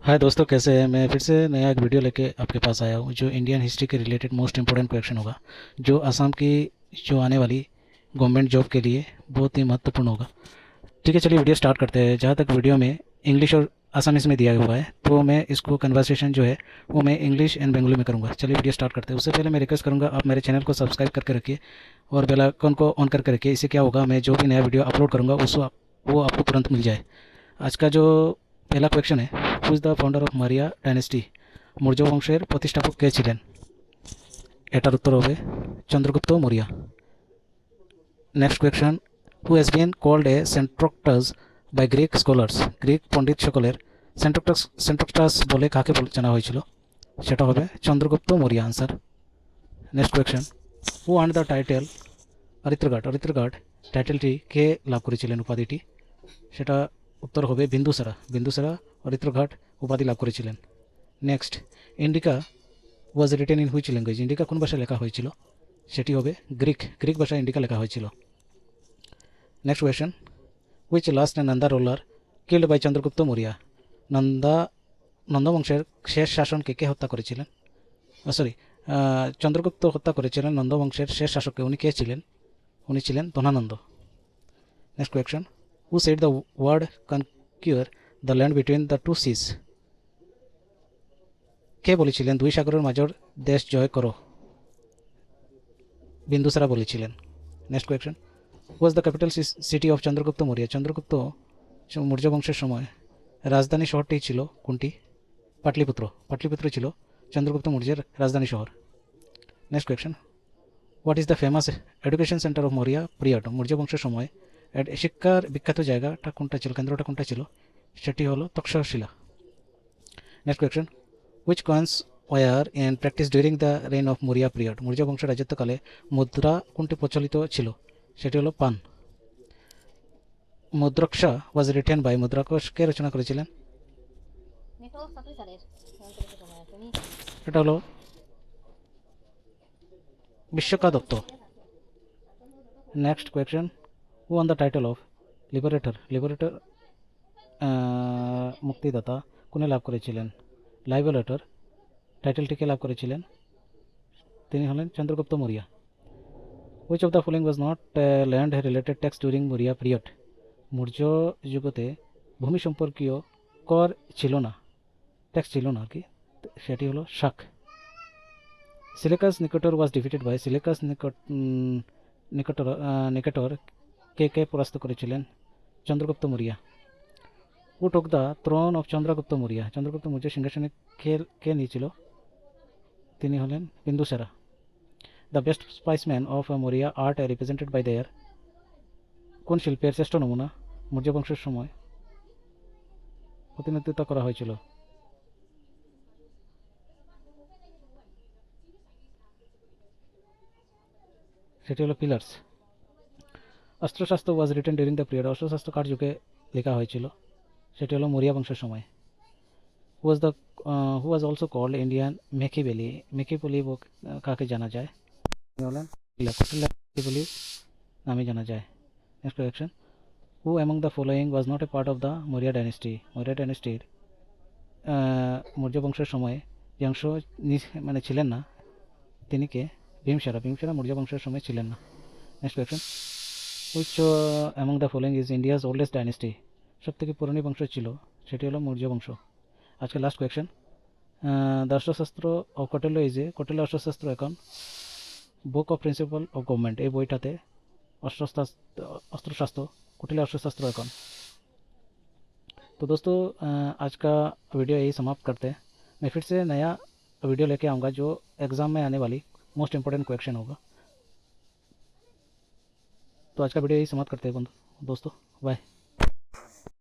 हाय दोस्तों, कैसे हैं। मैं फिर से नया एक वीडियो लेके आपके पास आया हूँ जो इंडियन हिस्ट्री के रिलेटेड मोस्ट इंपॉर्टेंट क्वेश्चन होगा, जो असम की जो आने वाली गवर्नमेंट जॉब के लिए बहुत ही महत्वपूर्ण होगा। ठीक है, चलिए वीडियो स्टार्ट करते हैं। जहाँ तक वीडियो में इंग्लिश और असमिस में दिया हुआ है, तो मैं इसको कन्वर्सेशन जो है वो मैं इंग्लिश एंड बंगाली में करूँगा। चलिए वीडियो स्टार्ट करते हैं। उससे पहले मैं रिक्वेस्ट करूँगा, आप मेरे चैनल को सब्सक्राइब करके रखिए और बेल आइकन को ऑन करके रखिए। इससे क्या होगा, मैं जो भी नया वीडियो अपलोड करूँगा वो आपको तुरंत मिल जाए। आज का जो पहला क्वेश्चन है, who is the founder of Maurya dynasty? মৌর্য বংশের প্রতিষ্ঠাপক কে ছিলেন? এটার উত্তর হবে Chandragupta Maurya. Next question, who has been called a Sandrocottus by Greek scholars? Greek পণ্ডিত সকলের সেন্ট্রোক্টাস বলে কাকে জানা হয়েছিল? সেটা হবে Chandragupta Maurya. Answer. Next question, who earn the title Amitraghata? Amitraghata টাইটেলটি কে লাভ করেছিলেন, উপাধিটি? সেটা উত্তর হবে বিন্দুসারা। বিন্দুসারা অরিত্রঘাট উপাধি লাভ করেছিলেন। Next, indica was written in which language? Indica কোন ভাষায় লেখা হয়েছিল? সেটি হবে গ্রিক। গ্রিক ভাষায় ইন্ডিকা লেখা হয়েছিল। Next question, which last Nanda ruler killed by Chandragupta Maurya? নন্দবংশের শেষ শাসনকে কে হত্যা করেছিলেন? সরি, চন্দ্রগুপ্ত হত্যা করেছিলেন নন্দবংশের শেষ শাসককে। উনি কে ছিলেন? উনি ছিলেন Dhanananda. Next question, who said the word conquer the land between the two seas? কে বলেছিলেন দুই সাগরের মাঝের দেশ জয় করো? বিন্দুসারা বলেছিলেন। Next question, was the capital city of Chandragupta Maurya? Chandragupta Maurya বংশের সময় রাজধানী শহরটি ছিল কোনটি? পাটলিপুত্র। পাটলিপুত্র ছিল চন্দ্রগুপ্ত মৌর্যের রাজধানী শহর। Next question, what is the famous education centre of Maurya period? Maurya বংশের সময় শিক্ষার বিখ্যাত জায়গাটা কোনটা ছিল, কেন্দ্রটা কোনটা ছিল? সেটি হলো Takshashila. Next question, which coins were in practice during the reign of Maurya period? Maurya বংশের রাজত্বকালে মুদ্রা কোনটি প্রচলিত ছিল? সেটি হলো পান। মুদ্রাক্ষা ওয়াজ রিটেন বাই, মুদ্রাক্ষস কে রচনা করেছিলেন? এটা হলো Vishakhadatta. Next question, who won the title of liberator? Liberator মুক্তিদাতা কোনে লাভ করেছিলেন? লাইবেলেটর টাইটেলটিকে লাভ করেছিলেন, তিনি হলেন Chandragupta Maurya. Which of the following was not land related tax during Maurya period? Maurya যুগতে ভূমি সম্পর্কীয় কর ছিল না, ট্যাক্স ছিল না আর কি। সেটি হলো শাক। সিলেকাস নিকটর ওয়াজ ডিফিটেড বাই? সিলেকাস নিকটর কে পরাস্ত করেছিলেন? Chandragupta Maurya. Who took the throne of Chandragupta Maurya? Chandragupta Maurya সিংহাসনে কে নিয়েছিল? তিনি হলেন Bindusara. The best specimen of Maurya art represented by their? কোন শিল্পের শ্রেষ্ঠ নমুনা মৌর্য বংশের সময় প্রতিনিধিত্ব করা হয়েছিল? সেটি হলো pillars. Arthashastra was written during the period? Arthashastra কার যুগে লেখা হয়েছিল? সেটি হলো মৌর্য বংশের সময়। Was the who was also called Indian Machiavelli? Machiavelli কাকে জানা যায়? হলেন মেকিবেলি নামে জানা যায়। Next question, who among the following was not a part of the Maurya dynasty? Maurya ডাইনেস্টির মৌর্য বংশের সময় যে অংশ মানে ছিলেন না, তিনি কে? ভীমসারা। ভীমসারা মৌর্য বংশের সময় ছিলেন না। Next question, which among the following is India's oldest dynasty? সব থেকে পুরনো বংশ ছিল, সেটি হলো মৌর্য বংশ। আজকে last question, the Arthashastra of Kautilya is a? Kautilya Arthashastra এখন book of principal of government, এই বইটাতে अस्त्रशास्त्र कुटिल अस्त्रशास्त्र এখন। तो दोस्तों, आज का वीडियो यही समाप्त करते हैं। मैं फिर से नया वीडियो लेके आऊँगा जो एग्ज़ाम में आने वाली मोस्ट इंपॉर्टेंट क्वेश्चन होगा। तो आज का वीडियो यही समाप्त करते हैं दोस्तों। बाय।